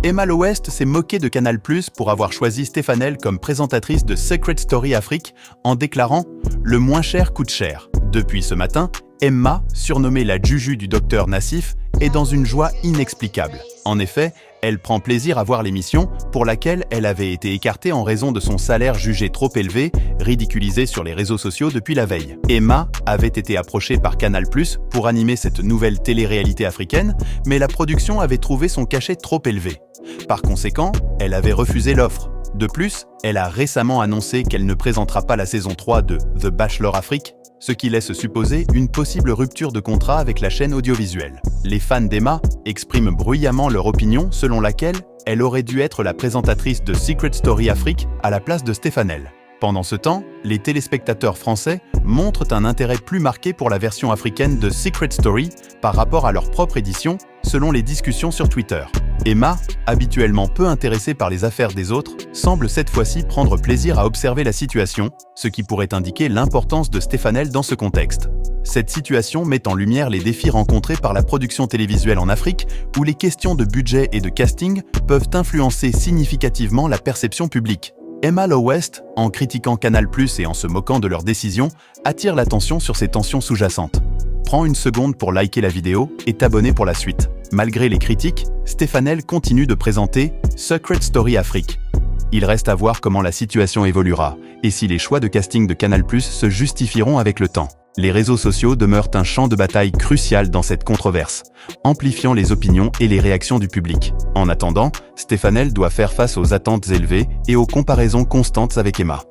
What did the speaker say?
Emma Lowest s'est moquée de Canal+ pour avoir choisi Stefanel comme présentatrice de Secret Story Afrique en déclarant « Le moins cher coûte cher ». Depuis ce matin, Emma, surnommée la Juju du docteur Nassif, est dans une joie inexplicable. En effet, elle prend plaisir à voir l'émission, pour laquelle elle avait été écartée en raison de son salaire jugé trop élevé, ridiculisé sur les réseaux sociaux depuis la veille. Emma avait été approchée par Canal+ pour animer cette nouvelle télé-réalité africaine, mais la production avait trouvé son cachet trop élevé. Par conséquent, elle avait refusé l'offre. De plus, elle a récemment annoncé qu'elle ne présentera pas la saison 3 de The Bachelor Afrique, ce qui laisse supposer une possible rupture de contrat avec la chaîne audiovisuelle. Les fans d'Emma expriment bruyamment leur opinion selon laquelle elle aurait dû être la présentatrice de Secret Story Afrique à la place de Stefanel. Pendant ce temps, les téléspectateurs français montrent un intérêt plus marqué pour la version africaine de Secret Story par rapport à leur propre édition, selon les discussions sur Twitter. Emma, habituellement peu intéressée par les affaires des autres, semble cette fois-ci prendre plaisir à observer la situation, ce qui pourrait indiquer l'importance de Stefanel dans ce contexte. Cette situation met en lumière les défis rencontrés par la production télévisuelle en Afrique, où les questions de budget et de casting peuvent influencer significativement la perception publique. Emma Lowest, en critiquant Canal+ et en se moquant de leurs décisions, attire l'attention sur ces tensions sous-jacentes. Prends une seconde pour liker la vidéo et t'abonner pour la suite. Malgré les critiques, Stefanel continue de présenter Secret Story Afrique. Il reste à voir comment la situation évoluera et si les choix de casting de Canal+ se justifieront avec le temps. Les réseaux sociaux demeurent un champ de bataille crucial dans cette controverse, amplifiant les opinions et les réactions du public. En attendant, Stefanel doit faire face aux attentes élevées et aux comparaisons constantes avec Emma.